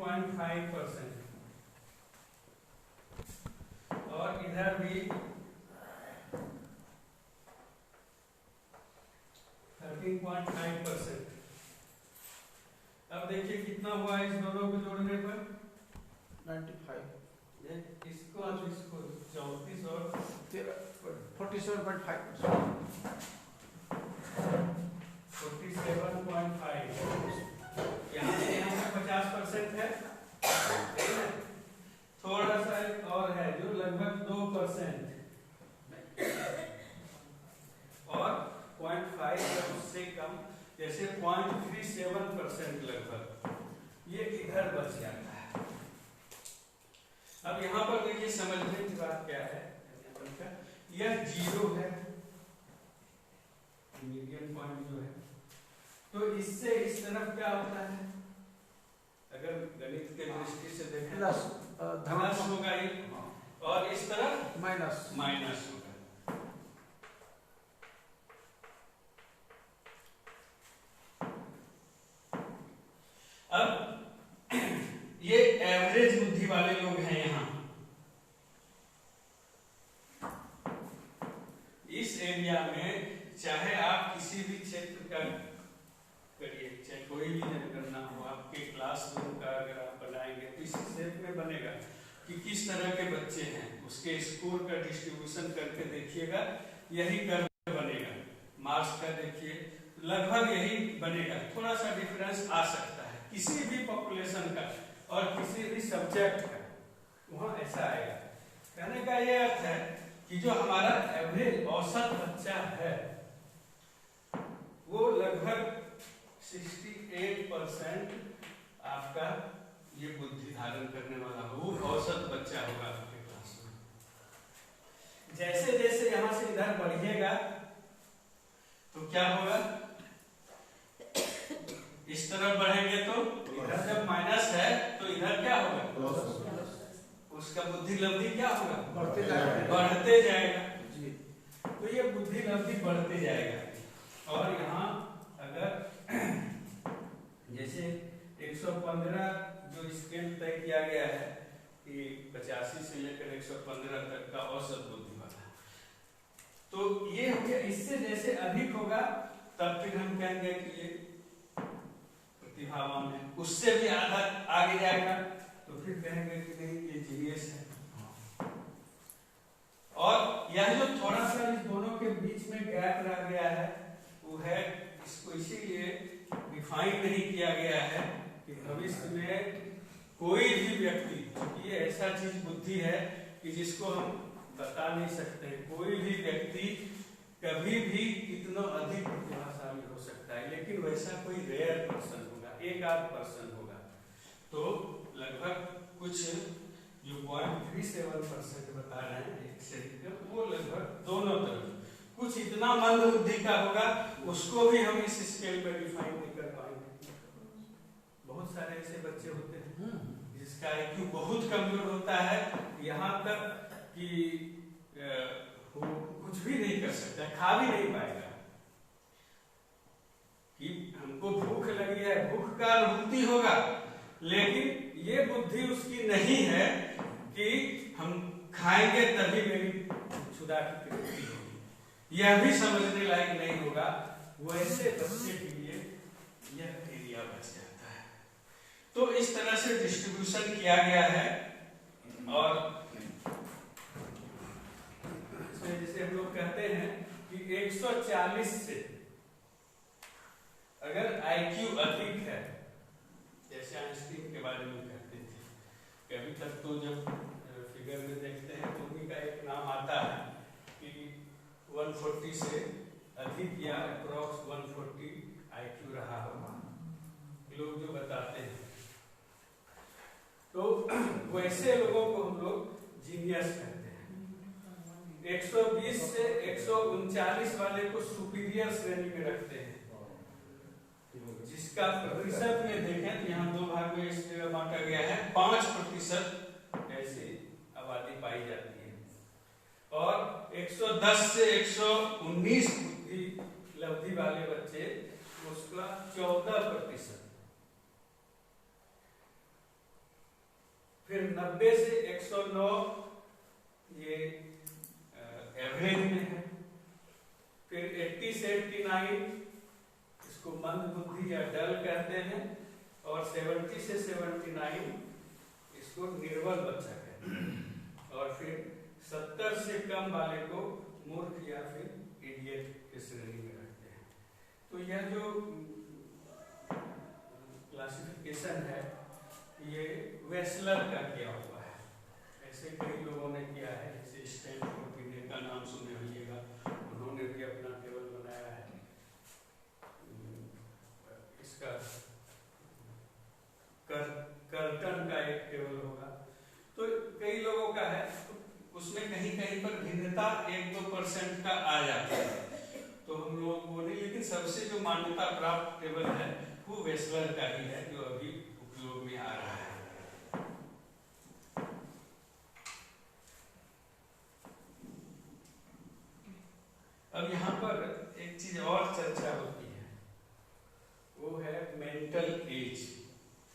13.5%, और इधर भी 13.5%। अब देखिए कितना हुआ इस दोनों को जोड़ने पर 95। इसको और इसको 34 और 47.5%। 47.5। यहाँ पे 50% है, थोड़ा सा और है जो लगभग 2%, और 0.5 या उससे कम, जैसे 0.37% लगभग, ये इधर बच जाता है। अब यहाँ पर देखिए समझने की बात क्या है, यह 0 है, मीडियन पॉइंट जो है, तो इससे इस तरफ क्या होता है, अगर गणित के दृष्टि से देखें प्लस होगा ये, और इस तरफ माइनस होगा। अब ये एवरेज बुद्धि वाले लोग हैं यहाँ, इस एरिया में चाहे आप किसी भी क्षेत्र का करिए, चाहे कोई भी करना हो, आपके क्लासरूम का अगर आप बनाएंगे तो इसी शेप में बनेगा कि किस तरह के बच्चे हैं, उसके स्कोर का डिस्ट्रीब्यूशन करके देखिएगा, यही कर्व बनेगा। मार्क्स का देखिए लगभग यही बनेगा, थोड़ा सा डिफरेंस आ सकता है किसी भी पॉपुलेशन का और किसी भी सब्जेक्ट का, वहाँ ऐसा आएगा। कहने का ये अर्थ है कि जो हमारा एवरेज औसत बच्चा है वो लगभग 68% आपका ये बुद्धि धारण करने वाला हो, वो औसत बच्चा होगा आपके क्लास में। जैसे जैसे यहां से इधर बढ़िएगा तो क्या होगा, इस तरफ बढ़ेंगे तो इधर जब माइनस है तो इधर क्या होगा, उसका बुद्धि लब्धि क्या होगा, बढ़ते जाएगा। तो ये बुद्धि लब्धि बढ़ते जाएगा। और यहाँ अगर जैसे 115 जो स्केल तय किया गया है कि 85 से लेकर 115 तक का औसत बुद्धि वाला, तो ये हो गया। इससे जैसे अधिक होगा तब फिर हम कहेंगे कि ये प्रतिभावान है, उससे भी आधा आगे जाएगा तो फिर कहेंगे कि नहीं ये जीनियस है। और यह जो थोड़ा सा इस दोनों के बीच में गैप रह गया है वो है, इसको इसीलिए डिफाइन नहीं किया गया है कि भविष्य में कोई भी व्यक्ति, ये ऐसा चीज बुद्धि है कि जिसको हम बता नहीं सकते, कोई भी व्यक्ति कभी भी कितना अधिक प्रतिभाशाली हो सकता है, लेकिन वैसा कोई रेयर पर्सन होगा, एक आध पर्सन होगा। तो लगभग कुछ जो 0.37% बता रहे हैं एक से वो लगभग दोनों तरफ कुछ इतना मंद बुद्धि का होगा, उसको भी हम इस स्केल पर डिफाइन नहीं कर पाएंगे। बहुत सारे ऐसे बच्चे होते हैं जिसका IQ बहुत कमजोर होता है, यहाँ तक कि वो कुछ भी नहीं कर सकता, खा भी नहीं पाएगा। कि हमको भूख लगी है, भूख का अनुभूति होगा, लेकिन ये बुद्धि उसकी नहीं है कि हम खाएंगे तभी मेरी क्षुधा की तृप्ति होगी, यह भी समझने लायक नहीं होगा। वैसे बच्चे के लिए यह एरिया बच जाता है। तो इस तरह से डिस्ट्रीब्यूशन किया गया है। और इसमें जैसे हम लोग कहते हैं कि 140 से अगर IQ अधिक है, जैसे आइंस्टीन के बारे में कहते थे कि अभी तक तो जब फिगर में देखते हैं तो उन्हीं का एक नाम आता है कि 140 से अधिक या अप्रॉक्स 140 IQ रहा होगा, लोग जो बताते हैं। तो वैसे लोगों को हम लोग जीनियस कहते हैं। 120 से 139 वाले को सुपीरियर श्रेणी में रखते हैं, जिसका प्रतिशत में देखें तो यहाँ दो भाग में इस जगह बांटा गया है, 5% ऐसी आबादी पाई जाती है। और 110 से 119 बुद्धि लब्धि वाले बच्चे, उसका 14%। फिर 90 से 109 ये एवरेज में है। फिर 80 से 89 इसको मंद बुद्धि या डल कहते हैं, और 70 से 79 इसको निर्बल बच्चा कहते हैं, और फिर 70 से कम वाले को मूर्ख या फिर इडियट की श्रेणी में रखते हैं। तो यह जो क्लासिफिकेशन है ये वेस्लर का किया हुआ है। ऐसे कई लोगों ने किया है, जैसे स्टैनफोर्ड विनय का नाम सुने होइएगा, उन्होंने भी अपना टेबल बनाया है। इसका कर्टन का एक टेबल होगा, तो कई लोगों का है, तो उसमें कहीं कहीं पर भिन्नता 1-2% का आ जाता है, तो हम लोग वो नहीं, लेकिन सबसे जो मान्यता प्राप्त टेबल है वो वेस्लर का ही है, जो अभी उपयोग में आ रहा है। अब यहाँ पर एक चीज और चर्चा होती है, वो है मेंटल एज।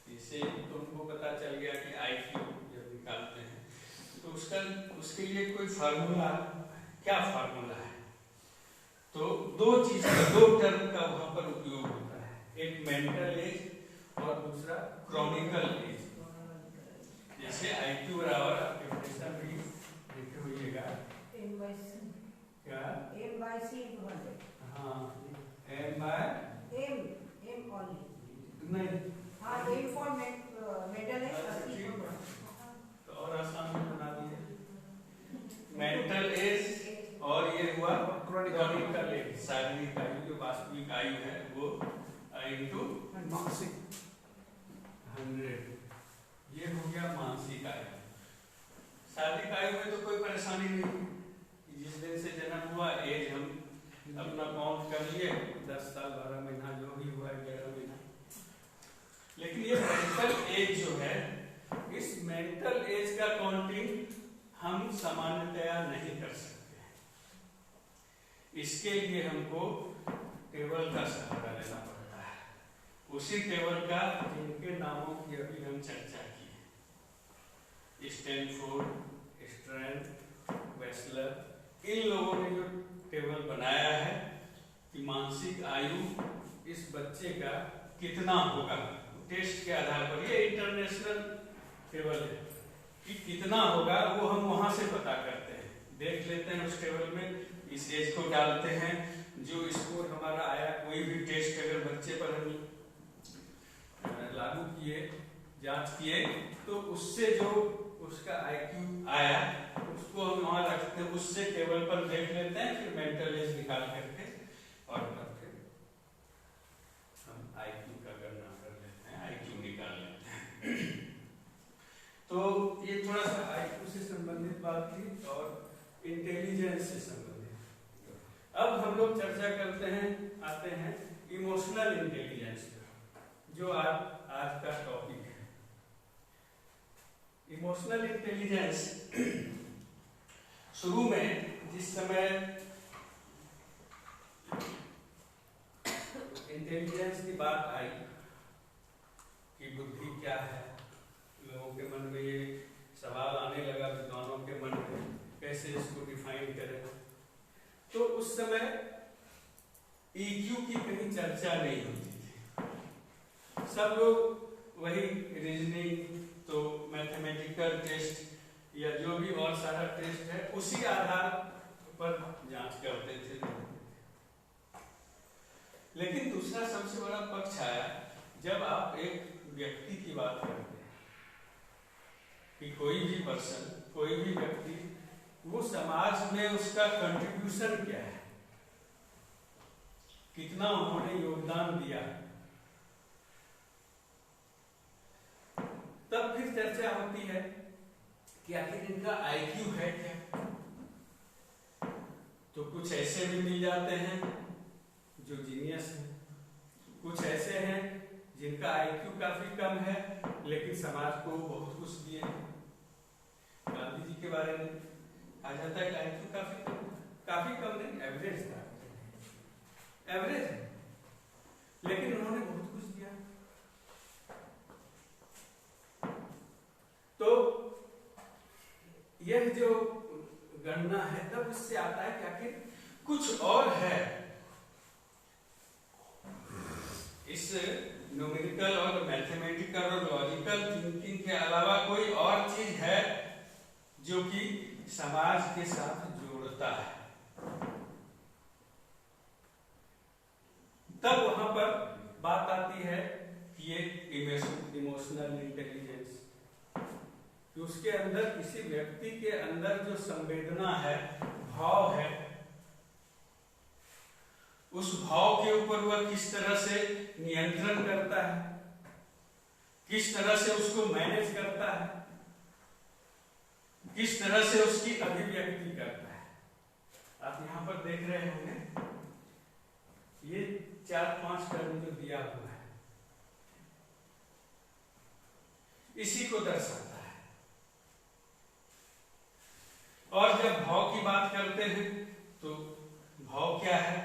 जैसे तुमको पता चल गया कि IQ जब निकालते हैं तो उसके लिए कोई फार्मूला, क्या फार्मूला है? तो दो टर्म का वहां पर उपयोग होता है, एक मेंटल एज और दूसरा क्रॉनिकल एज। जैसे IQ बराबर आप डेफिनेशन भी लिखे होइएगा, क्या M/C हाँ M only नहीं, हाँ M for mental है, तो और आसान में बना दिए मेंटल एज, और ये हुआ क्रॉनिकल एज, शारीरिक आयु। जो वास्तविक आयु है वो इंटू मानसिक 100, ये हो गया मानसिक आयु। शारीरिक आयु में तो कोई परेशानी नहीं, जिस दिन से जन्म हुआ एज हम अपना काउंट कर लिए, 10 साल 12 महीना जो भी हुआ, 11 महीना। लेकिन ये मेंटल एज जो है, इस मेंटल एज का काउंटिंग हम सामान्यतया नहीं कर सकते। इसके लिए हमको टेबल का सहारा लेना पड़ता है, उसी टेबल का जिनके नामों की अभी हम चर्चा की, स्टैनफोर्ड, स्ट्रैंड, वेस्लर, इन लोगों ने जो टेबल बनाया है कि मानसिक आयु इस बच्चे का कितना होगा, टेस्ट के आधार पर, ये इंटरनेशनल टेबल है कि कितना होगा वो हम वहां से पता करते हैं, देख लेते हैं उस टेबल में, इस एज को डालते हैं, जो स्कोर हमारा आया, कोई भी टेस्ट अगर बच्चे पर हम लागू किए, जांच किए, तो उससे जो उसका IQ आया उसको हम वहां रखते हैं, उससे टेबल पर देख लेते हैं, फिर मेंटल एज निकाल करके और फिर हम IQ का गणना कर लेते हैं, IQ निकाल लेते हैं। तो ये थोड़ा सा IQ से संबंधित बात थी और इंटेलिजेंस से संबंधित। अब हम लोग चर्चा करते हैं, आते हैं इमोशनल इंटेलिजेंस, जो आज का टॉपिक है। इमोशनल इंटेलिजेंस शुरू में जिस समय इंटेलिजेंस की बात आई कि बुद्धि क्या है, लोगों के मन में ये सवाल आने लगा, विद्वानों के मन में कैसे इसको डिफाइन करें, तो उस समय EQ की कहीं चर्चा नहीं होती थी। सब लोग वही रीजनिंग, तो मैथमेटिकल टेस्ट या जो भी और सारा टेस्ट है उसी आधार पर जांच करते थे। लेकिन दूसरा सबसे बड़ा पक्ष आया जब आप एक व्यक्ति की बात करते हैं कि कोई भी पर्सन, कोई भी व्यक्ति, वो समाज में उसका कंट्रीब्यूशन क्या है, कितना उन्होंने योगदान दिया, तब फिर चर्चा होती है कि आखिर इनका IQ है क्या। तो कुछ ऐसे भी मिल जाते हैं जो जीनियस हैं, कुछ ऐसे हैं जिनका IQ काफी कम है लेकिन समाज को बहुत कुछ दिए। गांधी जी के बारे में कहा जाता है कि IQ काफी कम नहीं, एवरेज था, एवरेज है, लेकिन उन्होंने बहुत कुछ दिया। तो यह जो गणना है तब इससे आता है कि आखिर कुछ और है। इस न्यूमेरिकल और मैथमेटिकल और लॉजिकल थिंकिंग के अलावा कोई और चीज है जो कि समाज के साथ जोड़ता है। तब वहां पर बात आती है कि ये इमोशनल इंटेलिजेंस, कि उसके अंदर, किसी व्यक्ति के अंदर जो संवेदना है, भाव है, उस भाव के ऊपर वह किस तरह से नियंत्रण करता है, किस तरह से उसको मैनेज करता है, किस तरह से उसकी अभिव्यक्ति करता है। आप यहां पर देख रहे होंगे ये 4-5 टर्म जो दिया हुआ है इसी को दर्शाता है। और जब भाव की बात करते हैं तो भाव क्या है?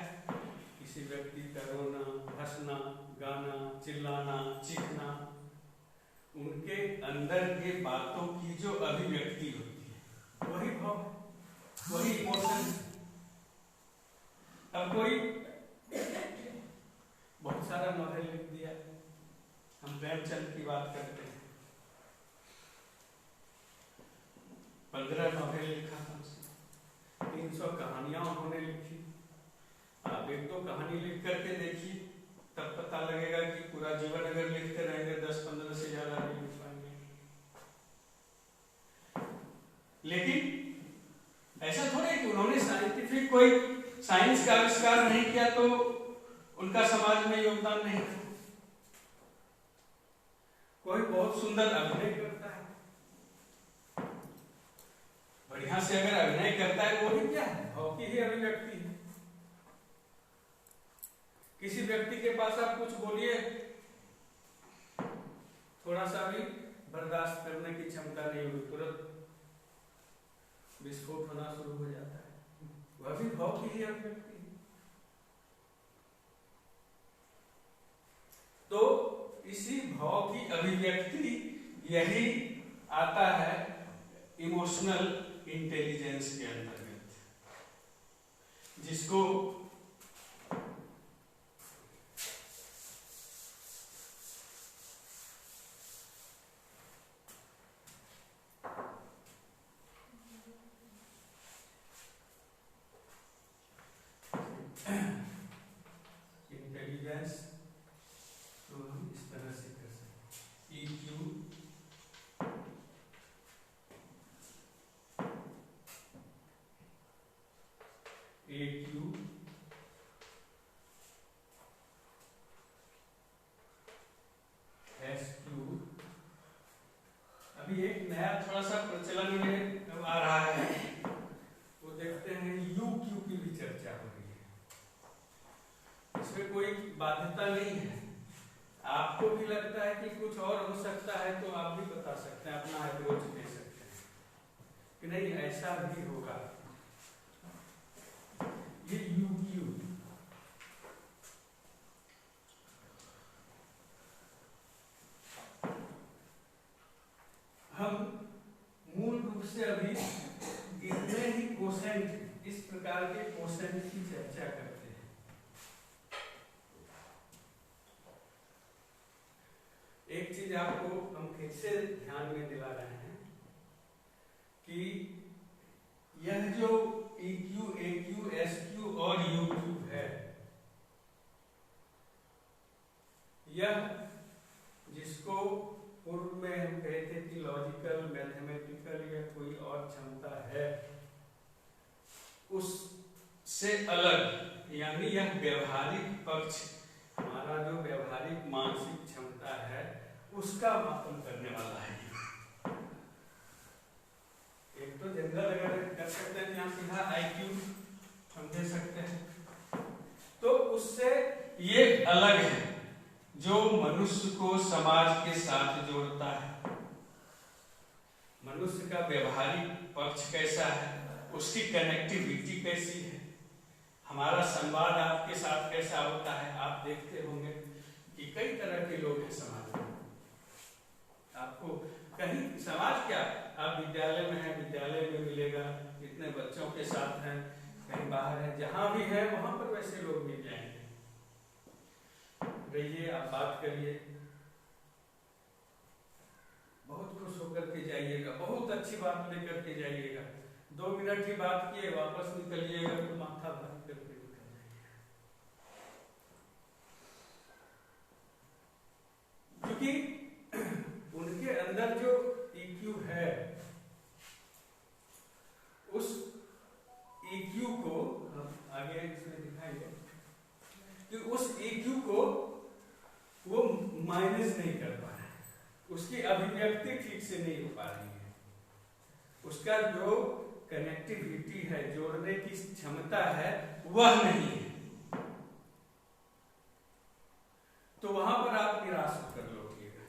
किसी व्यक्ति का रोना, हंसना, गाना, चिल्लाना, चीखना, उनके अंदर के बातों की जो अभिव्यक्ति होती है वही भाव, वही इमोशन है। अब कोई बहुत सारा नॉवेल लिख दिया, हम प्रेमचंद की बात करते हैं, 15 नॉवेल लिखा था उसने, 300 कहानियां उन्होंने लिखी। आप एक तो कहानी लिख करके देखिए, तब पता लगेगा कि पूरा जीवन अगर लिखते रहेंगे 10-15 से ज्यादा नहीं लिख पाएंगे। लेकिन ऐसा थोड़ा कि उन्होंने साइंटिफिक कोई साइंस का आविष्कार नहीं किया तो उनका समाज में योगदान नहीं था। कोई बहुत सुंदर अभिनय करता है, बढ़िया से अगर अभिनय करता है, वो भी क्या है? भाव की ही अभिव्यक्ति है। किसी व्यक्ति के पास आप कुछ बोलिए, थोड़ा सा भी बर्दाश्त करने की क्षमता नहीं होगी, तुरंत विस्फोट होना शुरू हो जाता है। वह भी भाव की ही अभिव्यक्ति है। तो इसी भाव की अभिव्यक्ति यही आता है इमोशनल इंटेलिजेंस के अंतर्गत, जिसको इंटेलिजेंस तो हम इस तरह से कर सकते हैं, EQ AQ SQ। अभी एक नया थोड़ा सा प्रचलन में आ रहा है, वो देखते हैं UQ की भी चर्चा हो रही है। इसमें कोई बाध्यता नहीं है, आपको भी लगता है कि कुछ और हो सकता है तो आप भी बता सकते हैं, अपना अप्रोच दे सकते हैं कि नहीं ऐसा भी होगा। ये UQ हम मूल रूप से अभी इतने ही कोसेंट, इस प्रकार के कोसेंट की चर्चा करते हैं। एक चीज आपको हम फिर से ध्यान में दिला रहे हैं कि यह जो EQ, AQ, SQ और UQ है, यह जिसको पूर्व में हम कहते कि लॉजिकल, मैथमेटिकल या कोई और क्षमता है, उससे अलग, यानी यह व्यवहारिक पक्ष, हमारा जो व्यवहारिक मानसिक क्षमता है उसका मापन करने वाला है। एक तो जनरल अगर कर सकते हैं, यहाँ सीधा IQ हम दे सकते हैं, तो उससे ये अलग है जो मनुष्य को समाज के साथ जोड़ता है। मनुष्य का व्यवहारिक पक्ष कैसा है, उसकी कनेक्टिविटी कैसी है, हमारा संवाद आपके साथ कैसा होता है। आप देखते होंगे कि कई तरह के लोग हैं समाज में, आपको कहीं समाज क्या आप विद्यालय में हैं, विद्यालय में मिलेगा, इतने बच्चों के साथ हैं, कहीं बाहर है, जहां भी है वहां पर वैसे लोग मिल जाएंगे। रहिए, आप बात करिए, बहुत खुश होकर के जाइएगा, बहुत अच्छी बात लेकर के जाइएगा। 2 मिनट ही बात किए, वापस निकलिएगा तो माथा भारी करके निकल जाइएगा। क्योंकि उनके अंदर जो EQ है, उस EQ को हम आगे इसमें दिखाएंगे कि उस EQ को वो माइनस नहीं कर पा रहे, उसकी अभिव्यक्ति ठीक से नहीं हो पा रही है, उसका जो कनेक्टिविटी है, जोड़ने की क्षमता है, वह नहीं है। तो वहां पर आप निराश होकर लौटिएगा।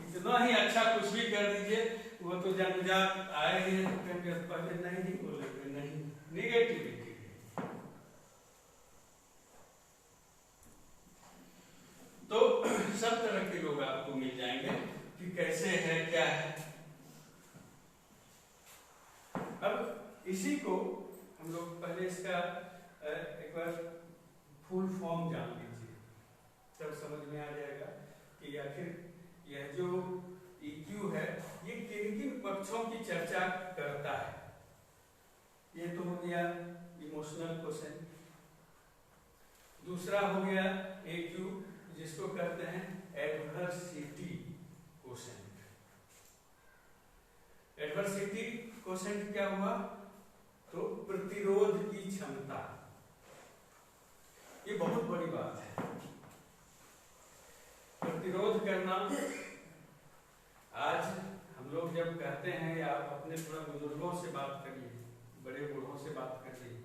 इतना ही अच्छा कुछ भी कर दीजिए, वो तो जन्मजात आए हैं, पहले नहीं बोलेंगे, नहीं, निगेटिविटी। तो सब तरह के लोग आपको मिल जाएंगे कि कैसे है, क्या है। अब इसी को हम लोग पहले इसका एक बार फुल फॉर्म जान लीजिए, तब समझ में आ जाएगा कि आखिर यह जो EQ है ये किन किन पक्षों की चर्चा करता है। ये तो हो गया इमोशनल क्वोशेंट। दूसरा हो गया AQ, जिसको कहते हैं एडवर्सिटी क्वोशेंट। एडवर्सिटी क्वोशेंट क्या हुआ? तो प्रतिरोध की क्षमता। ये बहुत बड़ी बात है, प्रतिरोध करना। आज हम लोग जब कहते हैं, या आप अपने थोड़ा बुजुर्गों से बात करिए, बड़े बूढ़ों से बात करिए,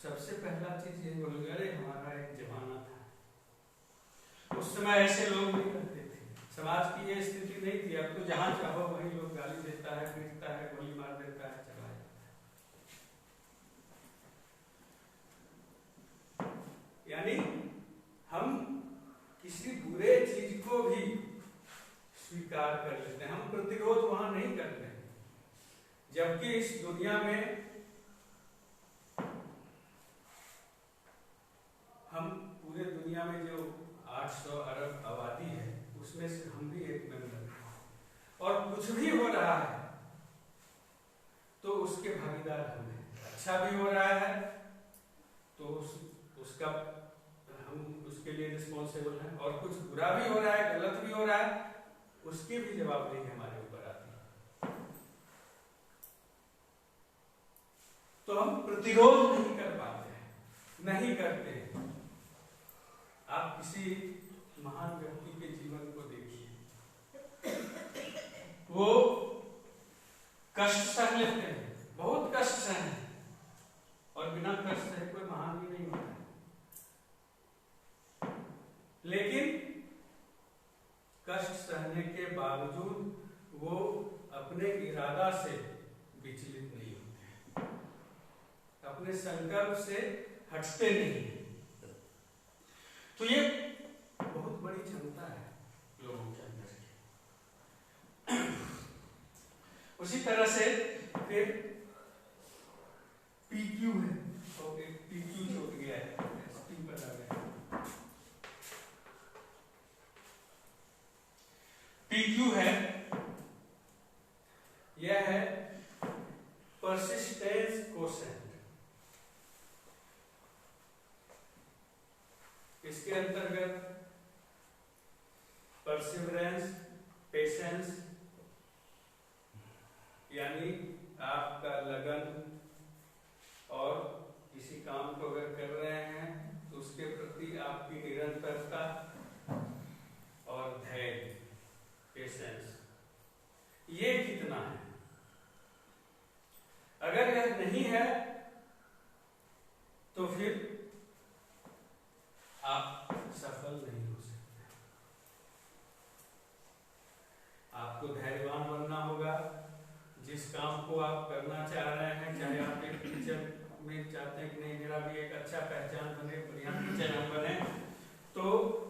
सबसे पहला चीज ये बोलेंगे, अरे हमारा एक जमाना था, उस समय ऐसे लोग नहीं करते थे, समाज की ये स्थिति नहीं थी। अब तो जहां चाहो वहीं लोग गाली देता है, पीटता है, गोली मार देता है, चला जाता है। यानी हम किसी बुरे चीज को भी स्वीकार कर लेते हैं, हम प्रतिरोध वहां नहीं करते हैं। जबकि इस दुनिया में हम, पूरे दुनिया में जो 800 अरब आबादी है, उसमें से हम भी एक मेंबर हैं, और कुछ भी हो रहा है तो उसके भागीदार हम हैं। अच्छा भी हो रहा है तो उसका हम उसके लिए रिस्पॉन्सिबल हैं, और कुछ बुरा भी हो रहा है, गलत भी हो रहा है, उसकी भी जवाबदेही हमारे ऊपर आती है। तो हम प्रतिरोध नहीं कर पाते हैं, नहीं करते हैं। आप किसी महान व्यक्ति के जीवन को देखिए, वो कष्ट सह लेते हैं, बहुत कष्ट सहे, और बिना कष्ट सहे कोई महान भी नहीं होता है। लेकिन कष्ट सहने के बावजूद वो अपने इरादा से विचलित नहीं होते, अपने संकल्प से हटते नहीं। तो ये बहुत बड़ी क्षमता है लोगों के अंदर की। उसी तरह से फिर PQ है, तो एक PQ छूट गया है, SP पर आ गया। PQ है, यह है परसिस्टेंस क्वोशेंट। इसके अंतर्गत परसिवरेंस, पेशेंस, यानी आपका लगन, और किसी काम को अगर कर रहे हैं तो उसके प्रति आपकी निरंतरता और धैर्य, पेशेंस, ये कितना है। अगर यह नहीं है तो फिर आप सफल नहीं हो सकते। आपको धैर्यवान बनना होगा। जिस काम को आप करना चाह रहे हैं, चाहे आप एक टीचर में चाहते हैं कि नहीं मेरा भी एक अच्छा पहचान बने, बढ़िया टीचर हम बने, तो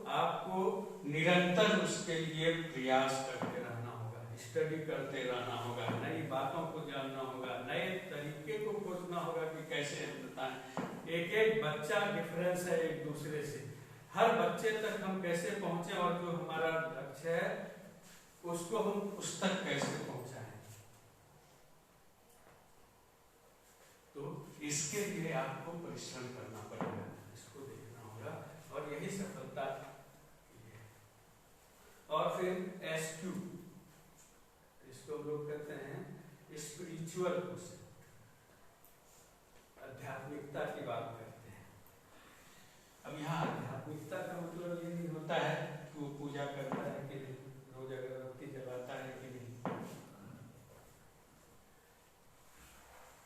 आपको निरंतर उसके लिए प्रयास करते रहना होगा। स्टडी करते रहना होगा, नई बातों को जानना होगा, नए तरीके को खोजना होगा कि कैसे हम बताएं। एक एक बच्चा डिफरेंस है एक दूसरे से, हर बच्चे तक हम कैसे पहुंचे और जो हमारा लक्ष्य है उसको हम उस तक कैसे पहुंचाएं। तो इसके लिए आपको परिश्रम करना पड़ेगा, इसको देखना होगा और यही सफलता है। और फिर SQ, इसको हम लोग कहते हैं स्पिरिचुअल क्वेश्चन, आध्यात्मिकता की बात करते हैं। अब यहाँ आध्यात्मिकता का मतलब ये नहीं होता है कि वो पूजा करता है कि नहीं, रोज अगरबत्ती जलाता है कि नहीं,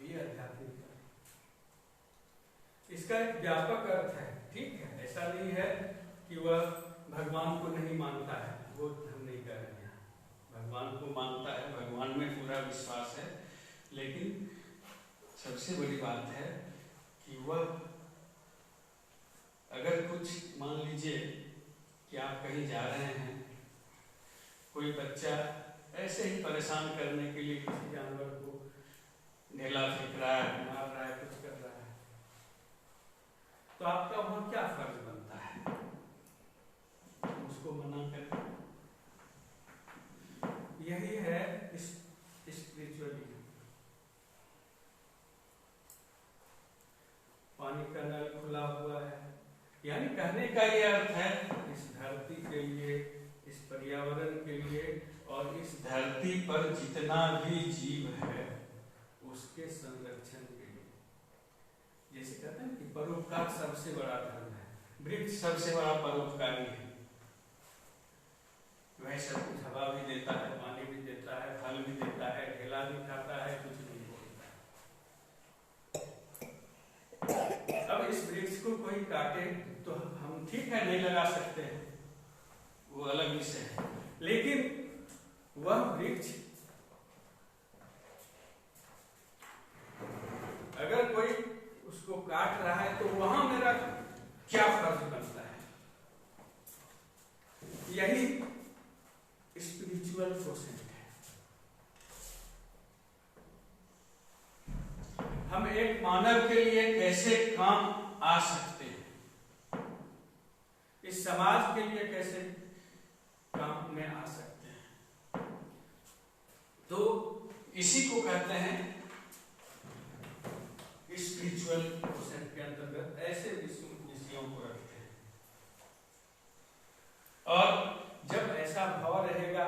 ये आध्यात्मिकता। इसका एक व्यापक अर्थ है, ठीक है, ऐसा नहीं है कि वह भगवान को नहीं मानता है, वो हम नहीं कह रहे हैं। भगवान को मानता है, भगवान में पूरा विश्वास है, लेकिन सबसे बड़ी बात है कि वह अगर कुछ मान लीजिए कि आप कहीं जा रहे हैं, कोई बच्चा ऐसे ही परेशान करने के लिए किसी जानवर को ढेला फेंक रहा है, मार रहा है, कुछ कर रहा है, तो आपका वहां क्या फर्ज बनता है? उसको मना करें। यही है स्पिरिचुअलिटी। पानी का नल खुला हुआ है, यानी कहने का ये अर्थ है इस धरती के लिए, इस पर्यावरण के लिए और इस धरती पर जितना भी जीव है उसके संरक्षण के लिए। जैसे कहते हैं कि परोपकार सबसे बड़ा धर्म है, वृक्ष सबसे बड़ा परोपकारी है। वह सब कुछ हवा भी देता है, पानी भी देता है, फल भी देता है, ढेला भी खाता है, कुछ नहीं बोलता है। अब इस वृक्ष को कोई काटे तो हम ठीक है नहीं लगा सकते हैं, वो अलग विषय है, लेकिन वह वृक्ष अगर कोई उसको काट रहा है तो वहां मेरा क्या फर्ज बनता है? यही स्पिरिचुअल क्वेश्चन है। हम एक मानव के लिए कैसे काम आ सकते हैं, इस समाज के लिए कैसे काम में आ सकते हैं, तो इसी को कहते हैं स्पिरिचुअल क्वेश्चन के अंतर्गत ऐसे विषयों को रखते हैं। और जब ऐसा भाव रहेगा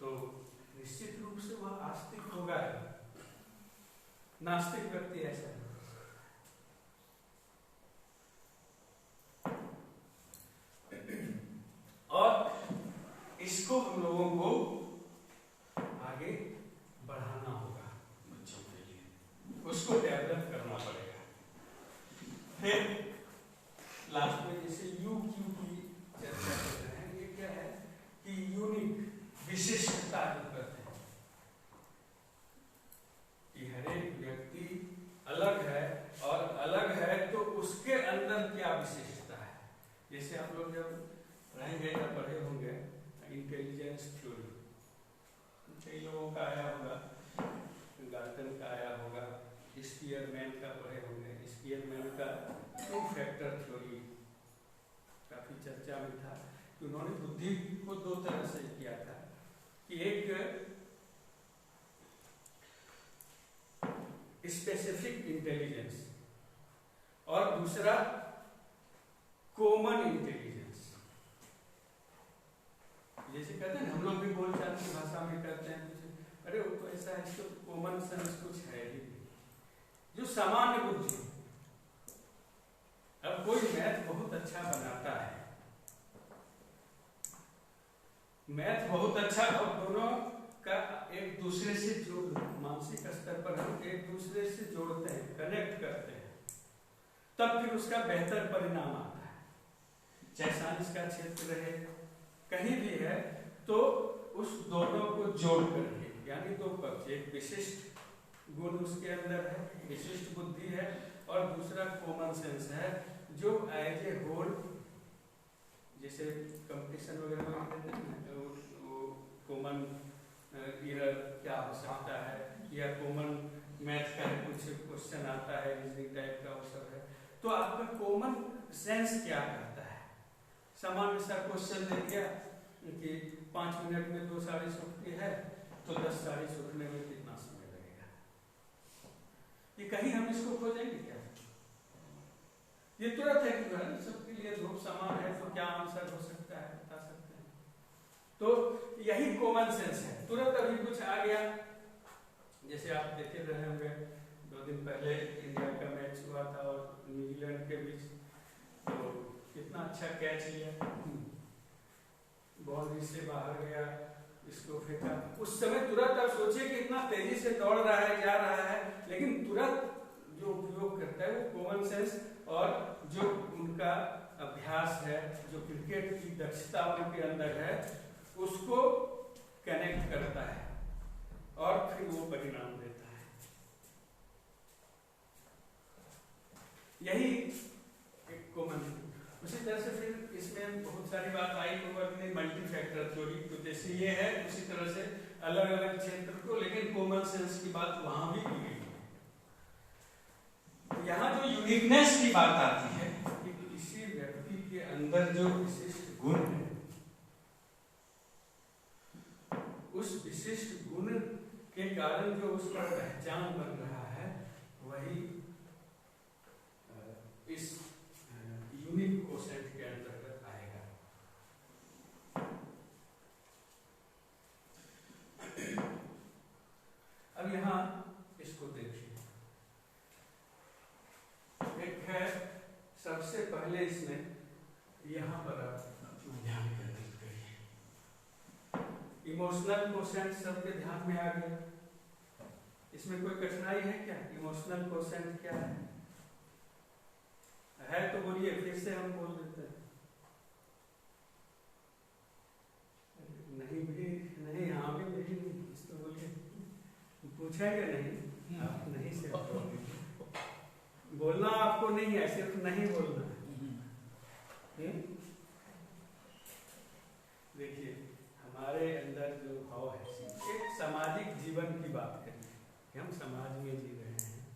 तो निश्चित रूप से वह आस्तिक होगा। नास्तिक व्यक्ति ऐसा नहीं। और इसको हम लोगों को आगे बढ़ाना होगा, बच्चों के लिए उसको डेवलप करना पड़ेगा। फिर लास्ट में जैसे UQ की चर्चा कर रहे हैं, ये क्या है कि यूनिक विशिष्टता जो कहते हैं कि हर एक व्यक्ति अलग है और अलग है तो उसके अंदर क्या विशिष्टता है। जैसे आप लोग जब पढ़ेंगे या पढ़े होंगे इंटेलिजेंस थ्योरी, कई लोगों का आया होगा, गार्टन का आया होगा, स्पीयरमैन का पढ़े होंगे। स्पीयरमैन का 2 फैक्टर थ्योरी काफी चर्चा में था कि उन्होंने बुद्धि को 2 तरह से किया था कि एक स्पेसिफिक इंटेलिजेंस और दूसरा कॉमन इंटेलिजेंस। जैसे कहते हैं हम लोग भी बोलचाल की भाषा में कहते हैं कुछ, अरे वो तो ऐसा है, इसको कॉमन सेंस कुछ है ही नहीं, जो सामान्य बुद्धि। अब कोई मैथ बहुत अच्छा बनाता है, मैथ बहुत अच्छा, और दोनों का एक दूसरे से जोड़, मानसिक स्तर पर हम एक दूसरे से जोड़ते हैं, कनेक्ट करते हैं, तब फिर उसका बेहतर परिणाम आता है। चाहे साइंस का क्षेत्र रहे, कहीं भी है, तो उस दोनों को जोड़ करके, यानी 2 पक्ष, एक विशिष्ट गुण उसके अंदर है, विशिष्ट बुद्धि है, और दूसरा कॉमन सेंस है, जो एज ए होल जैसे कंपटीशन वगैरह में देते हैं ना, वो कॉमन एरर क्या हो सकता है, या कॉमन मैथ का कुछ क्वेश्चन आता है रीजनिंग टाइप का, वो सब है। तो आपका कॉमन सेंस क्या कहता है? सामान्य सा क्वेश्चन दे दिया कि 5 मिनट में 2 साड़ी सूखती है, तो 10 साड़ी सूखने में कितना समय लगेगा? ये कहीं हम इसको खोजेंगे क्या? ये तुरंत है कि सबके लिए धूप समान है, तो क्या आंसर हो सकता है, बता सकते हैं। तो यही कॉमन सेंस है। तुरंत अभी कुछ आ गया, जैसे आप देखे रहे होंगे 2 दिन पहले इंडिया का मैच हुआ था और न्यूजीलैंड के बीच, तो कितना अच्छा कैच लिया, बाउंड्री से बाहर गया, इसको फेंका। उस समय तुरंत आप सोचिए कि इतना तेजी से दौड़ रहा है, जा रहा है, लेकिन तुरंत जो उपयोग करता है वो कॉमन सेंस और जो उनका अभ्यास है, जो क्रिकेट की दक्षता उनके अंदर है, उसको कनेक्ट करता है और फिर वो परिणाम देता है। यही एक कॉमन। उसी तरह से फिर इसमें बहुत सारी बात आई तो मल्टी फैक्टर थ्योरी, तो जैसे ये है उसी तरह से अलग अलग क्षेत्र को, लेकिन कॉमन सेंस की बात वहां भी की गई है। यहाँ जो यूनिकनेस की बात आती है कि किसी व्यक्ति के अंदर जो विशिष्ट गुण है, उस विशिष्ट गुण के कारण जो उसका पहचान बन रहा है, वही इस यूनिक कोशेंट के अंतर्गत आएगा। अब यहाँ इसको देखिए, एक है सबसे पहले इसमें यहाँ पर आप ध्यान केंद्रित करिए, इमोशनल कोशेंट सबके ध्यान में आ गया। इसमें कोई कठिनाई है क्या? इमोशनल कोशेंट क्या है तो बोलिए, फिर से हम बोल देते हैं। नहीं भी नहीं, हाँ भी नहीं, तो बोलिए, पूछेंगे नहीं, आप नहीं से बोलना आपको नहीं है, सिर्फ नहीं बोलना है। देखिए हमारे अंदर जो भाव है, एक सामाजिक जीवन की बात करें कि हम समाज में जी रहे हैं,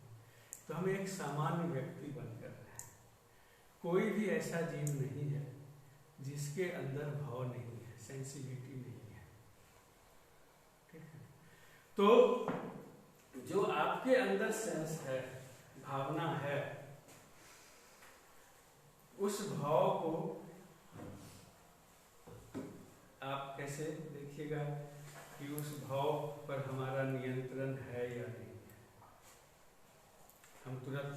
तो हम एक सामान्य व्यक्ति बनकर रहे हैं। कोई भी ऐसा जीव नहीं है जिसके अंदर भाव नहीं है, सेंसिटिविटी नहीं है, ठीक है? तो जो आपके अंदर सेंस है, भावना है, उस भाव को आप कैसे देखिएगा कि उस भाव पर हमारा नियंत्रण है या नहीं है। हम तुरंत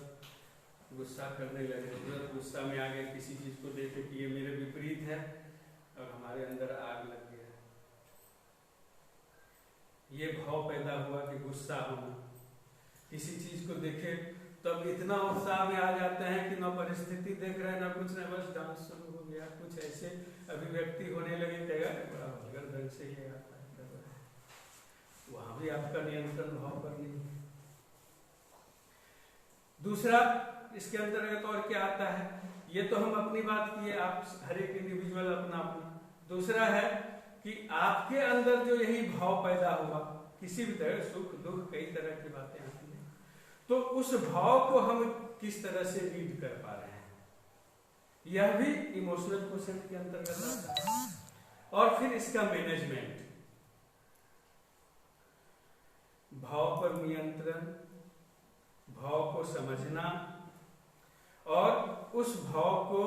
गुस्सा करने लगे, तुरंत गुस्सा में आ गए, किसी चीज को देखे कि ये मेरे विपरीत है और हमारे अंदर आग लग गया। ये भाव पैदा हुआ कि गुस्सा होना, किसी चीज को देखे तब इतना उत्साह में आ जाते हैं कि ना परिस्थिति देख रहे हैं ना कुछ, ना बस डांस शुरू हो गया, कुछ ऐसे अभिव्यक्ति होने लगे, कहेगा बड़ा वल्गर ढंग से ये आता है, वहां भी आपका नियंत्रण भाव पर नहीं। दूसरा इसके अंतर्गत और क्या आता है, ये तो हम अपनी बात किए, आप हर एक इंडिविजुअल अपना अपना। दूसरा है कि आपके अंदर जो यही भाव पैदा हुआ, किसी भी तरह सुख दुख कई तरह की बातें आती हैं, तो उस भाव को हम किस तरह से लीड कर पा रहे हैं, यह भी इमोशनल कोशेंट के अंतर्गत आता है। और फिर इसका मैनेजमेंट, भाव पर नियंत्रण, भाव को समझना और उस भाव को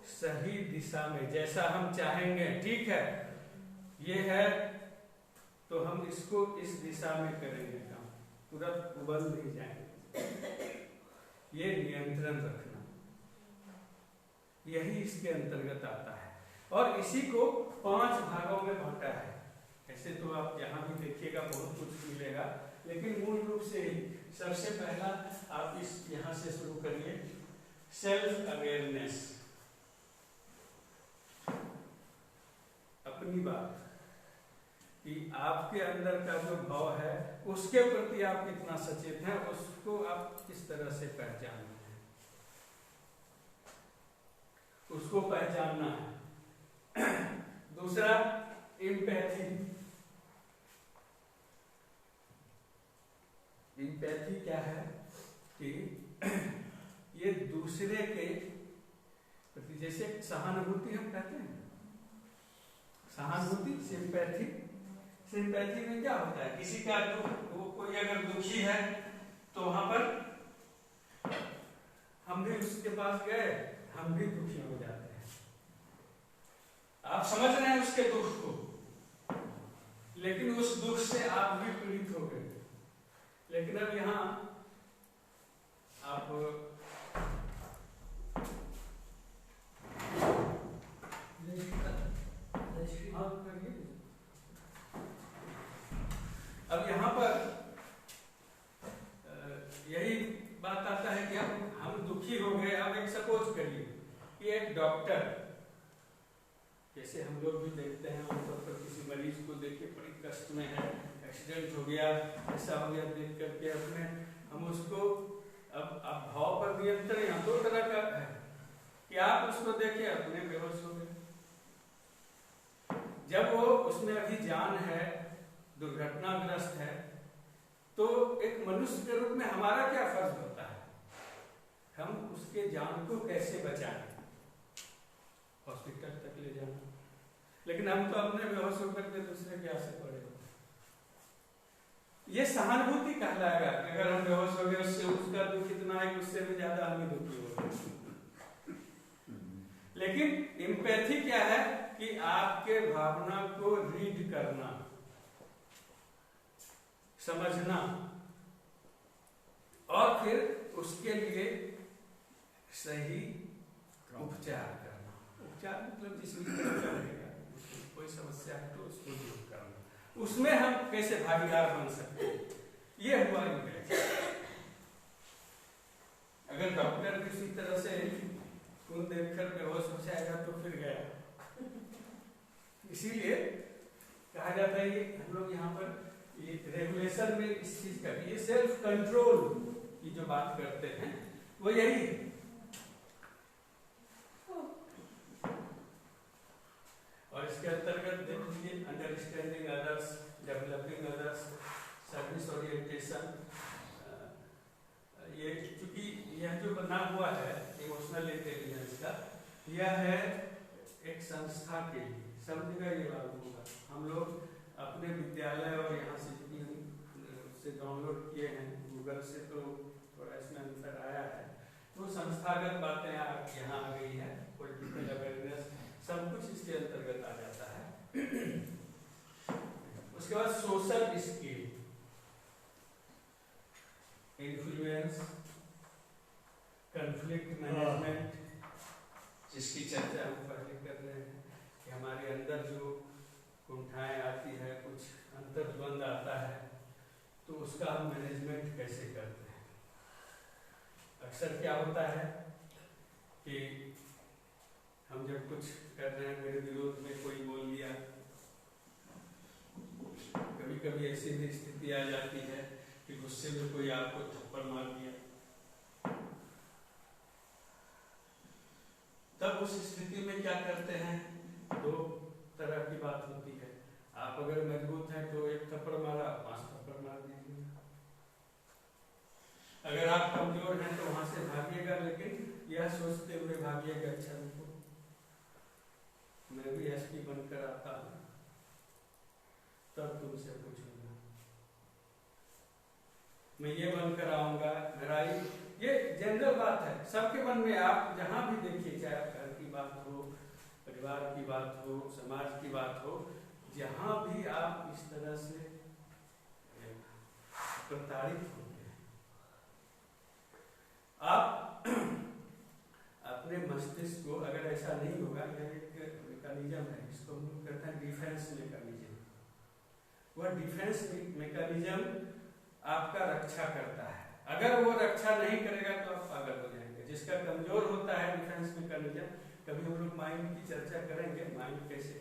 सही दिशा में जैसा हम चाहेंगे, ठीक है ये है तो हम इसको इस दिशा में करेंगे काम, तुरंत उबल नहीं जाएंगे। ये नियंत्रण रखना, यही इसके अंतर्गत आता है। और इसी को 5 भागों में बांटा है। ऐसे तो आप यहाँ भी देखिएगा बहुत कुछ मिलेगा, लेकिन मूल रूप से ही सबसे पहला आप इस यहाँ से शुरू करिए, सेल्फ अवेयरनेस, अपनी बात कि आपके अंदर का जो भाव है उसके प्रति आप कितना सचेत हैं, उसको आप किस तरह से पहचान, उसको पहचानना है। दूसरा एम्पैथी। एम्पैथी क्या है कि ये दूसरे के प्रति, जैसे सहानुभूति हम कहते हैं, सहानुभूति, सिंपैथी। सिंपैथी में क्या होता है, किसी का दुख, वो कोई अगर दुखी है तो वहां पर हम भी उसके पास गए, हम भी दुखी हो जाते हैं। आप समझ रहे हैं उसके दुख को, लेकिन उस दुख से आप भी पीड़ित हो गए। लेकिन अब यहाँ आप अब यहाँ पर यही बात आता है कि अब हम दुखी हो गए। अब एक सपोज करिए कि एक डॉक्टर, जैसे हम लोग भी देखते हैं आमतौर पर, किसी मरीज को देखिए बड़ी कष्ट में है, एक्सीडेंट हो गया, ऐसा हो गया, देख करके अपने हम उसको, अब भाव पर नियंत्रण यहाँ दो तरह का है कि आप उसको देखिए अपने बेहोश हो गए। जब वो उसमें अभी जान है, दुर्घटनाग्रस्त है, तो एक मनुष्य के रूप में हमारा क्या फर्ज होता है, हम उसके जान को कैसे बचाएं, हॉस्पिटल तक ले जाना। लेकिन हम तो अपने बेहोश होकर के दूसरे के आसे पड़े हो। ये सहानुभूति कहलाएगा कि अगर हम बेहोश हो गए, उससे उसका दुख इतना है कि उससे भी ज्यादा हमें दुखी हो गए। लेकिन एम्पैथी क्या है कि आपके भावना को रीड करना, समझना और फिर उसके लिए सही उपचार करना। उपचार मतलब जिस तरह का रहेगा, कोई समस्या है तो उसको दूर करना, उसमें हम कैसे भागीदार बन सकते हैं, ये हुआ एम्पैथी। अगर डॉक्टर किसी तरह से खून देखकर बेहोश हो जाएगा तो फिर गया। इसीलिए कहा जाता है, ये हम लोग यहाँ पर ये रेगुलेशन में इस चीज का, ये सेल्फ कंट्रोल की जो बात करते हैं वो यही है। और इसके अंतर्गत देख लीजिए understanding others, developing others, service orientation. ये चूंकि यह जो बना हुआ है इमोशनल इंटेलिजेंस का, यह है एक संस्था के लिए, सब जगह ये लागू होगा। हम लोग अपने विद्यालय और यहाँ से उससे डाउनलोड किए हैं गूगल से, तो थोड़ा इसमें अंतर आया है। तो संस्थागत बातें यहाँ आ गई है, पॉलिटिकल अवेयरनेस, सब कुछ इसके अंतर्गत आ जाता है। उसके बाद social skill, influence, conflict management, जिसकी चर्चा हम पहले कर रहे हैं कि हमारे अंदर जो कुंठाएं आती है, कुछ अंतर्द्वंद आता है, तो उसका हम मैनेजमेंट कैसे करते हैं। अक्सर क्या होता है कि हम जब कुछ कर रहे हैं, मेरे विरोध में कोई बोल दिया, कभी कभी ऐसी भी स्थिति आ जाती है कि गुस्से में कोई आपको थप्पड़ मार दिया, तब उस स्थिति में क्या करते हैं, दो तरह की बात होती है। आप अगर मजबूत हैं तो एक थप्पड़ मारा, 5 थप्पड़ मार दीजिए। अगर आप कमजोर हैं तो वहां से भागिएगा, लेकिन यह सोचते हुए भागिएगा, अच्छा देखो मैं भी एसपी बनकर आता हूं, तब तुमसे पूछूंगा, मैं ये बनकर आऊंगा, लड़ाई। ये जनरल बात है सबके मन में। आप जहां भी देखिए, चाहे घर की बात हो, परिवार की बात हो, समाज की बात हो, जहां भी आप इस तरह से प्रताड़ित होते हैं, आप अपने मस्तिष्क को, अगर ऐसा नहीं होगा, यह एक मैकेनिज्म है, इसको हम लोग कहते हैं डिफेंस मैकेनिज्म। वह डिफेंस मैकेनिज्म आपका रक्षा करता है। अगर वो रक्षा नहीं करेगा तो आप पागल हो जाएंगे। जिसका कमजोर होता है डिफेंस मैकेनिज्म, कभी हम लोग माइंड की चर्चा करेंगे, माइंड कैसे,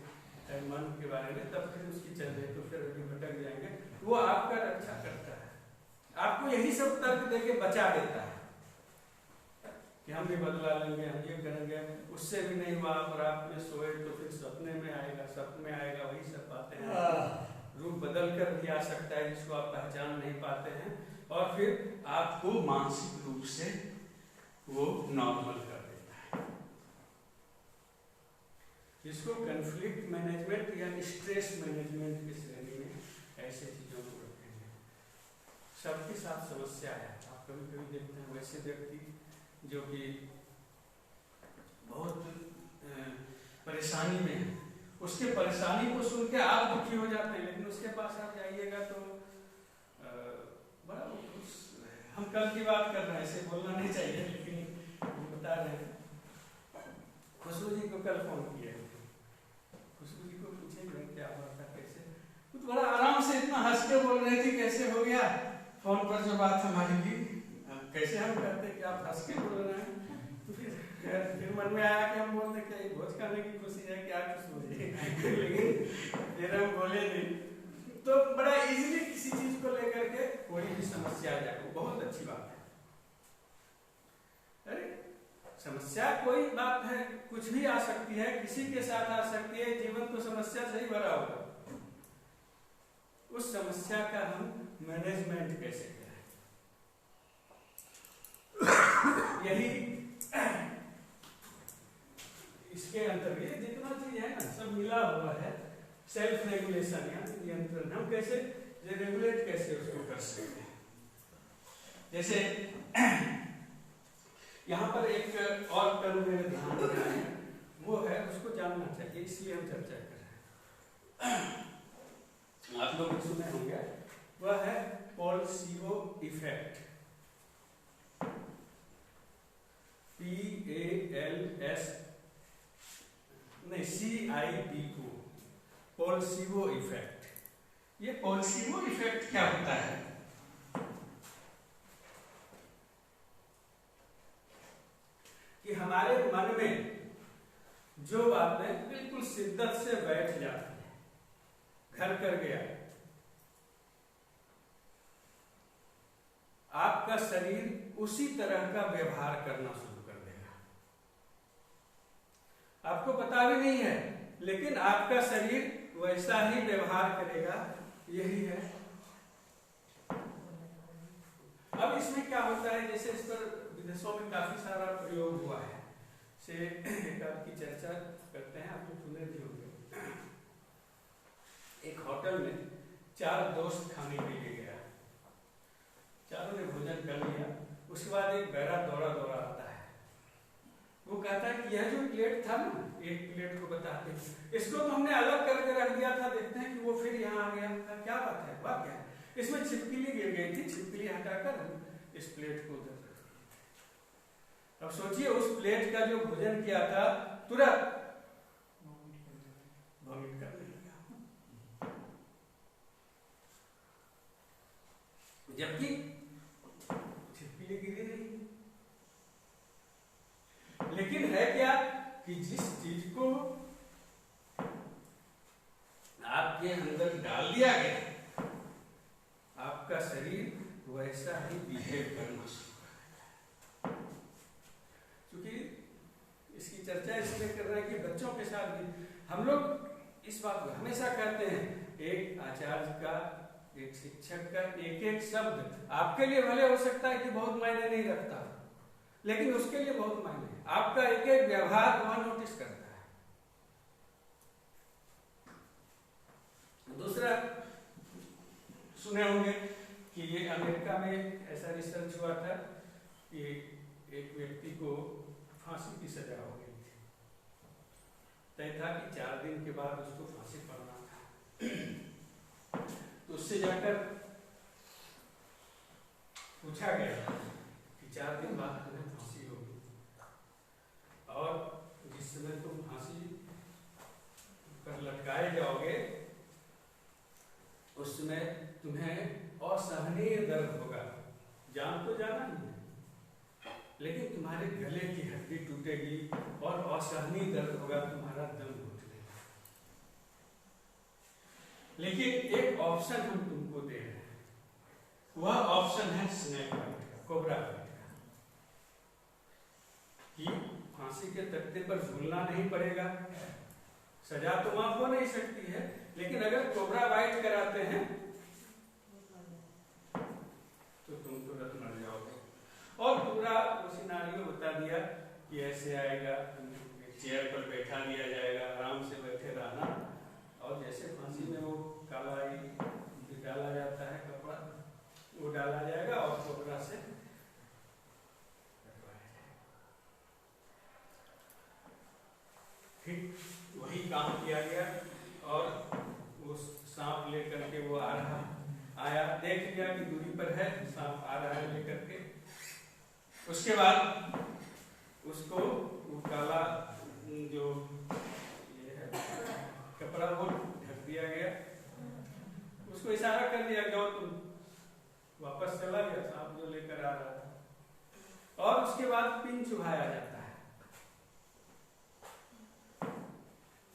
मन के बारे में, तब फिर उसकी चर्चा, तो फिर अभी भटक जाएंगे। वो आपका रक्षा करता है, आपको यही सब तर्क देके बचा देता है। कि हम भी बदला लेंगे, हम ये करेंगे, उससे भी नहीं हुआ। और रात में सोए तो फिर सपने में आएगा, सपने में आएगा, वही सब बातें हैं। रूप बदल कर भी आ सकता है जिसको आप पहचान नहीं पाते हैं, और फिर आपको मानसिक रूप से वो नॉर्मल कर देता है। इसको कन्फ्लिक्ट मैनेजमेंट या स्ट्रेस मैनेजमेंट की श्रेणी में ऐसे चीजों को रखेंगे। सबके साथ समस्या है। आप कभी कभी देखते हैं वैसे व्यक्ति जो कि बहुत परेशानी में है, उसके परेशानी को सुन के आप दुखी हो जाते हैं, लेकिन उसके पास आप जाइएगा तो बड़ा हम कल की बात कर रहे हैं, ऐसे बोलना नहीं चाहिए, लेकिन बता रहे हैं। खुशबू जी को कल फोन किया, खुशबू जी को पूछे क्या हुआ था, कैसे, कुछ बड़ा आराम से इतना हंस के बोल रही थी, कैसे हो गया फोन पर जो बात हमारी की, कैसे हम करते कि आप हंस के बोल रहे हैं। तो फिर मन में आया कि हम बोलते क्या ये भोज खाने की खुशी है, क्या खुशबू जी, लेकिन फिर हम बोले नहीं। तो बड़ा इजीली किसी चीज को लेकर के कोई भी समस्या आ जाए, वो बहुत अच्छी बात है। अरे समस्या कोई बात है, कुछ भी आ सकती है, किसी के साथ आ सकती है, जीवन तो समस्या से ही भरा होगा। उस समस्या का हम मैनेजमेंट कैसे करें, यही इसके अंतर्गत जितना चीज है ना सब मिला हुआ है। सेल्फ रेगुलेशन या नियंत्रण, हम कैसे रेगुलेट कैसे उसको कर सकते हैं। जैसे यहाँ पर एक और टर्म मेरे ध्यान में आया है, वो है उसको जानना चाहिए, इसलिए हम चर्चा कर रहे हैं। आप लोग सुने होंगे, वह है placebo effect, CIBO, placebo effect. ये प्लेसिबो इफेक्ट क्या होता है? कि हमारे मन में जो बातें बिल्कुल शिद्दत से बैठ जाती है, घर कर गया, आपका शरीर उसी तरह का व्यवहार करना शुरू कर देगा। आपको पता भी नहीं है, लेकिन आपका शरीर वैसा ही व्यवहार करेगा। यही है। अब इसमें क्या होता है, जैसे इस पर विदेशों में काफी सारा प्रयोग हुआ है, से एक आपकी चर्चा करते हैं, आप लोग सुने भी होंगे। एक होटल में 4 दोस्त खाने के लिए गया, चारों ने भोजन कर लिया। उसके बाद एक बैरा दौड़ा आता है, वो कहता है कि यह जो प्लेट था ना, एक प्लेट को बताते हैं, इसको तो हमने अलग करके रख दिया था, देखते हैं कि वो फिर यहाँ आ गया। क्या बात है, बात क्या है? इसमें छिपकली गिर गई थी, छिपकली हटाकर इस प्लेट को उधर रख दिया। अब सोचिए उस प्लेट का जो भोजन किया था तुरंत वॉमिट करने लगा, जबकि छिपकली गिरी नहीं। लेकिन है क्या कि जिस चीज को आपके अंदर डाल दिया गया, आपका शरीर वैसा ही बिहेव करना शुरू कर देता है। क्योंकि इसकी चर्चा इसलिए कर रहे हैं कि बच्चों के साथ भी हम लोग इस बात को हमेशा कहते हैं, एक आचार्य का, एक शिक्षक का एक शब्द आपके लिए भले हो सकता है कि बहुत मायने नहीं रखता, लेकिन उसके लिए बहुत मायने है। आपका एक व्यवहार वह नोटिस करता है। दूसरा सुने होंगे कि ये अमेरिका में ऐसा रिसर्च हुआ था कि एक व्यक्ति को फांसी की सजा हो गई थी। तय था कि 4 दिन के बाद उसको फांसी पड़ना था। तो उससे जाकर पूछा गया कि 4 दिन बाद तुम्हें फांसी होगी, और जिस समय तुम फांसी पर लटकाए जाओगे उस समय तुम्हें असहनीय दर्द होगा। जान तो जाना नहीं है, लेकिन तुम्हारे गले की हड्डी टूटेगी और असहनीय दर्द होगा, तुम्हारा दम घुट लेगा। लेकिन एक ऑप्शन हम तुमको दे रहे हैं, वह ऑप्शन है स्नेक बाइट का, कोबरा बाइट का। फांसी के तख्ते पर झूलना नहीं पड़ेगा, सजा तो माफ हो नहीं सकती है, लेकिन अगर कोबरा बाइट कराते हैं तो तुम तुरंत मर जाओगे। और पूरा वो सिनारियो बता दिया कि ऐसे आएगा, चेयर पर बैठा दिया जाएगा, आराम से बैठे रहना, और जैसे फांसी में वो काला डाला जाता है कपड़ा, वो डाला जाएगा और कोबरा से ठीक वही काम किया गया। और वो सांप लेकर के वो आया, देख लिया कि दूरी पर है, सांप आ रहा है लेकर के। उसके बाद उसको वो काला जो ये है कपड़ा वो ढक दिया गया, उसको इशारा कर दिया जाओ तुम, वापस चला गया सांप जो लेकर आ रहा था। और उसके बाद पिन चुभाया जाता है।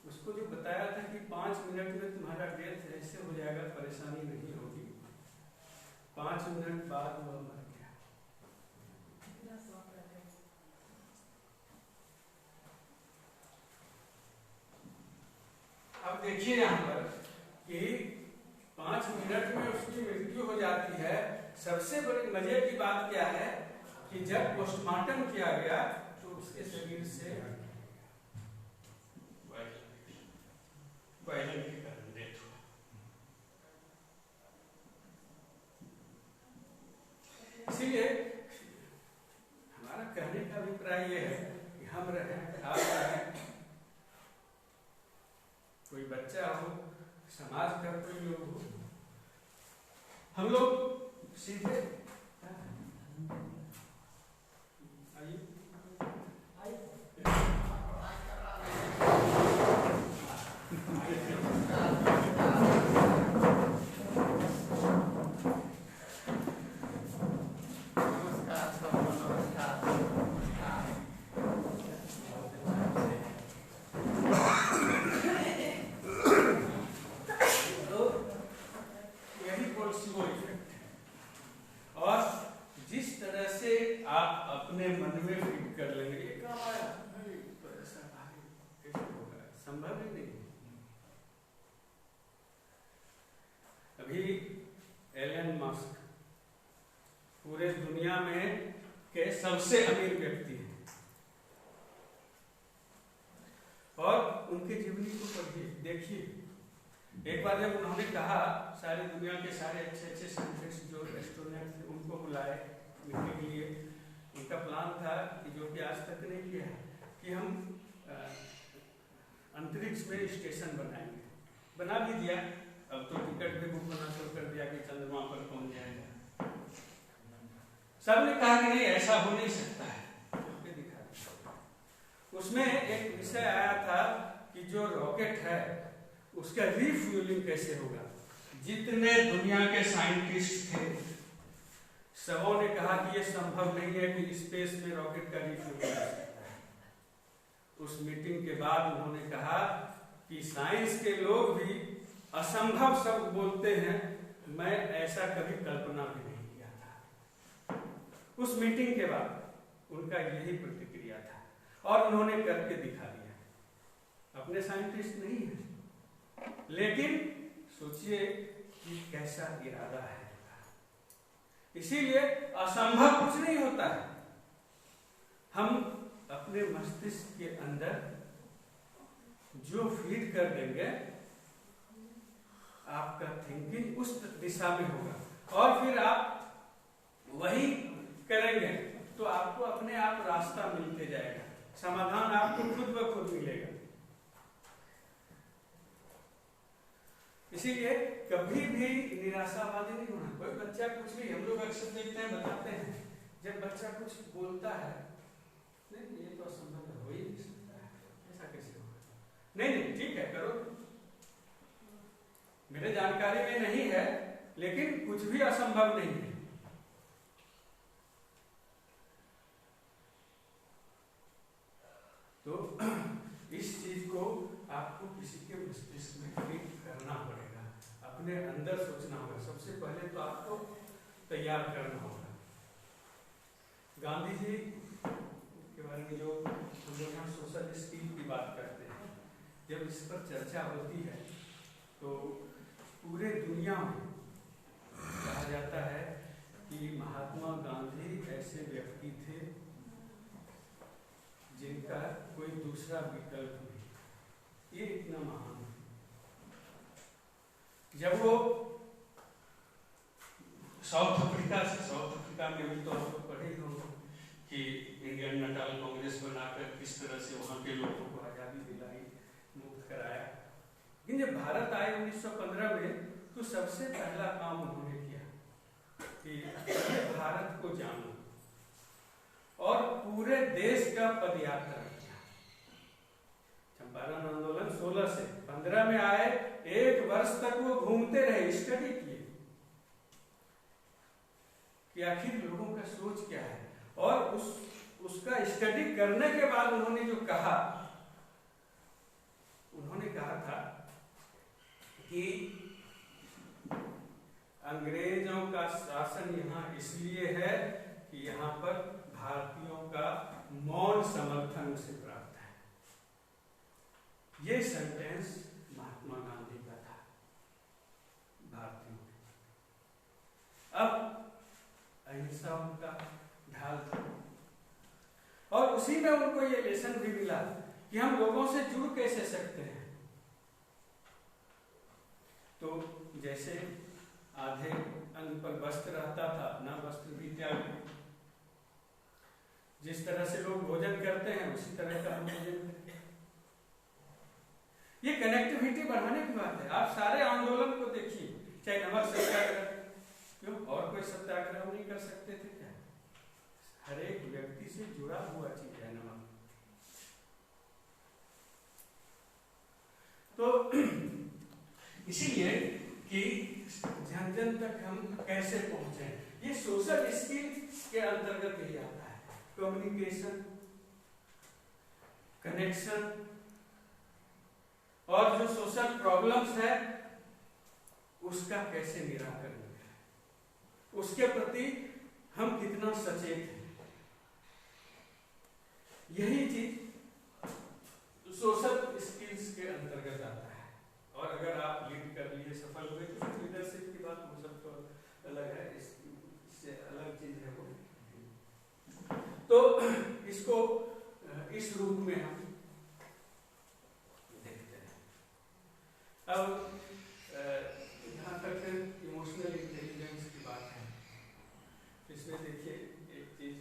उसको जो बताया था कि 5 मिनट में तुम्हारा डेथ ऐसे हो जाएगा, परेशानी नहीं होगी, 5 मिनट बाद वो मर गया। अब देखिए यहाँ पर कि 5 मिनट में उसकी मृत्यु हो जाती है। सबसे बड़ी मजे की बात क्या है कि जब पोस्टमार्टम किया गया तो उसके शरीर से वायलेंट के कारण डेथ हुआ। इसीलिए हमारा कहने का अभिप्राय यह है कि हम रहें, आप रहें, कोई बच्चा हो, समाज का कोई लोग हो, हम लोग सीधे सबसे अमीर व्यक्ति है और उनके जीवनी को पढ़िए, देखिए। एक बार जब उन्होंने कहा सारी दुनिया के सारे अच्छे साइंटिस्ट जो एस्ट्रोनॉट थे उनको बुलाए मिलने के लिए, उनका प्लान था कि जो कि आज तक नहीं किया है कि हम अंतरिक्ष में स्टेशन बनाएंगे। बना भी दिया, अब तो टिकट भी बुक होना शुरू कर दिया कि चंद्रमा पर पहुंच जाएगा। सबने कहा कि नहीं ऐसा हो नहीं सकता है, उसमें एक विषय आया था कि जो रॉकेट है उसका रिफ्यूलिंग कैसे होगा। जितने दुनिया के साइंटिस्ट थे सबों ने कहा कि यह संभव नहीं है कि स्पेस में रॉकेट का रिफ्यूलिंग हो सकता है। उस मीटिंग के बाद उन्होंने कहा कि साइंस के लोग भी असंभव शब्द बोलते हैं, मैं ऐसा कभी कल्पना भी नहीं किया था। उस मीटिंग के बाद उनका यही प्रतिक्रिया था और उन्होंने करके दिखा दिया। अपने साइंटिस्ट नहीं है, लेकिन सोचिए कि कैसा इरादा है। इसीलिए असंभव कुछ नहीं होता है। हम अपने मस्तिष्क के अंदर जो फीड कर देंगे आपका थिंकिंग उस दिशा में होगा और फिर आप वही करेंगे तो आपको अपने आप रास्ता मिलते जाएगा, समाधान आपको खुद ब खुद मिलेगा। इसीलिए कभी भी निराशावादी नहीं होना। कोई बच्चा कुछ भी, हम लोग अक्सर देखते हैं, बताते हैं, जब बच्चा कुछ बोलता है, नहीं ये तो असंभव हो ही नहीं सकता है, ऐसा कैसे होगा, नहीं ठीक है करो, मेरे जानकारी में नहीं है, लेकिन कुछ भी असंभव नहीं है। तो इस चीज को आपको किसी के मस्तिष्क में फिट करना पड़ेगा, अपने अंदर सोचना होगा। सबसे पहले तो आपको तैयार करना होगा। गांधी जी के बारे में जो हम यहाँ सोशल स्किल की बात करते हैं, जब इस पर चर्चा होती है तो पूरे दुनिया में कहा जाता है कि महात्मा गांधी ऐसे व्यक्ति थे जिनका कोई दूसरा विकल्प नहीं। ये इतना महान है। जब वो साउथ अफ्रीका में भी तो आप पढ़े ही होंगे कि इंडियन नेशनल कांग्रेस बनाकर किस तरह से वहाँ के लोगों को आज़ादी दिलाई, मुक्त कराया। लेकिन जब भारत आए 1915 में तो सबसे पहला काम उन्होंने किया कि भारत को जानो और पूरे देश का पदयात्रा किया। चंपारण आंदोलन 16 से 15 में आए, 1 वर्ष तक वो घूमते रहे, स्टडी किए कि आखिर लोगों का सोच क्या है। और उसका स्टडी करने के बाद उन्होंने जो कहा, उन्होंने कहा था कि अंग्रेजों का शासन यहाँ इसलिए है कि यहाँ पर भारतीयों का मौन समर्थन उसे प्राप्त है। ये सेंटेंस महात्मा गांधी का था भारतीयों में। अब अहिंसा उनका ढाल था और उसी में उनको ये लेसन भी मिला कि हम लोगों से जुड़ कैसे सकते हैं। तो जैसे आधे अंग पर वस्त्र रहता था, अपना वस्त्र भी त्याग, जिस तरह से लोग भोजन करते हैं उसी तरह का हम भोजन करें। ये कनेक्टिविटी बढ़ाने की बात है। आप सारे आंदोलन को देखिए, चाहे नमक सत्याग्रह, क्यों और कोई सत्याग्रह नहीं कर सकते थे क्या? हर एक व्यक्ति से जुड़ा हुआ चीज है नमक। तो इसीलिए कि जन जन तक हम कैसे पहुंचे, ये सोशल स्किल के अंतर्गत ही आता है। कम्युनिकेशन, कनेक्शन और जो सोशल प्रॉब्लम्स है उसका कैसे निराकरण करें, उसके प्रति हम कितना सचेत हैं, यही चीज सोशल स्किल्स के अंतर्गत आता है। और अगर आप लीड कर लिए, सफल हुए, तो लीडरशिप की बात वो सब तो अलग है, इससे अलग चीज है वो। तो इसको इस रूप में हम देखते हैं। अब जहाँ तक इमोशनल इंटेलिजेंस की बात है, इसमें देखिए एक चीज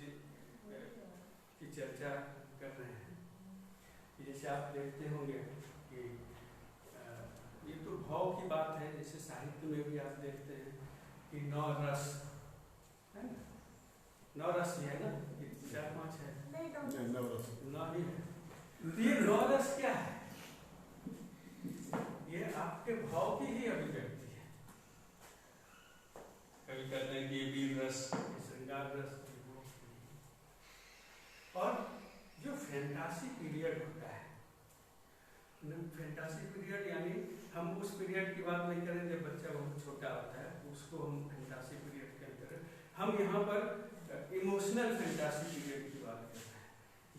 की चर्चा कर रहे हैं। जैसे आप देखते होंगे कि ये तो भाव की बात है, जैसे साहित्य में भी आप देखते हैं कि 9 रस है ना, 9 रस है ना, 4-5 है, 9 ही है। तो ये 9 रस क्या है? ये आपके भाव की ही अभिव्यक्ति है। कभी कहते हैं कि ये वीर रस, श्रृंगार रस। और जो फैंटासी पीरियड होता है, फैंटासी पीरियड यानी हम उस पीरियड की बात नहीं करें जब बच्चा बहुत छोटा होता है, उसको हम फैंटासी पीरियड के अंदर, हम यहाँ पर इमोशनल फैंटासी पीरियड की बात कर रहे हैं।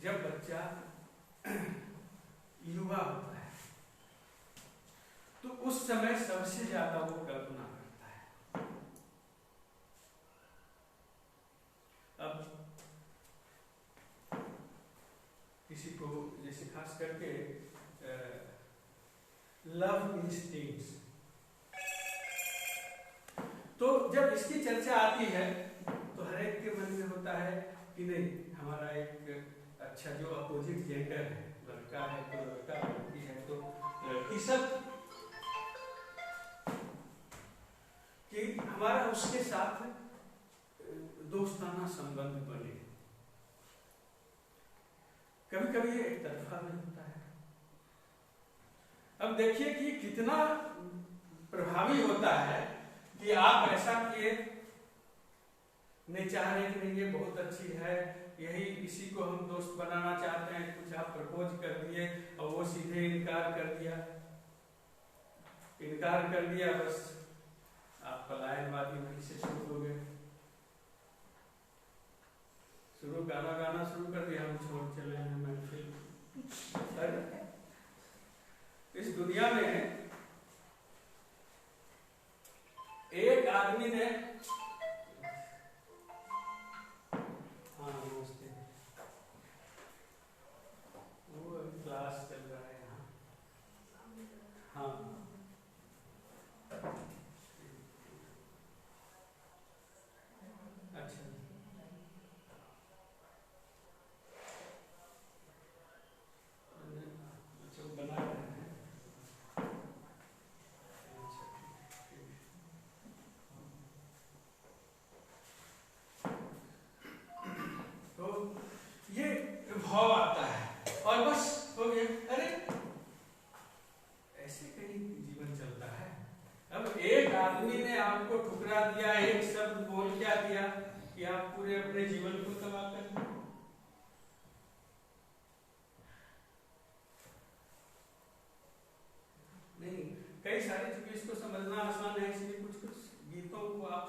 जब बच्चा युवा होता है तो उस समय सबसे ज्यादा वो कल्पना करता है। अब किसी को जैसे खास करके लव इंस्टिंक्ट्स, तो जब इसकी चर्चा आती है तो हर एक के मन में होता है कि नहीं, हमारा एक अच्छा जो अपोजिट जेंडर है, लड़का है तो लड़का, लड़की है तो लड़की, सब कि हमारा उसके साथ दोस्ताना संबंध बने। कभी कभी ये एक तरफा में होता है। अब देखिए कि कितना प्रभावी होता है कि आप ऐसा किए, नहीं चाह रहे कि नहीं ये बहुत अच्छी है, यही इसी को हम दोस्त बनाना चाहते हैं, कुछ आप प्रपोज कर दिए और वो सीधे इनकार कर दिया, बस आप पलायनवादी वहीं से शुरू हो गए, गाना गाना शुरू कर दिया, हम छोड़ चले हैं, मैं फिर इस दुनिया में एक आदमी ने, हाँ नमस्ते, वो क्लास चल रहा है यहाँ, हाँ अच्छा अच्छा वो बना रहे हैं, अच्छा ठीक तो ये भाव आता है और बस हो गया। अरे ऐसे कहीं जीवन चलता है? अब एक आदमी ने आपको ठुकरा दिया, एक शब्द बोल क्या दिया कि आप पूरे अपने जीवन को तबाह कर दिए। नहीं, कई सारी चीजें इसको समझना आसान है, इसलिए कुछ कुछ गीतों को आप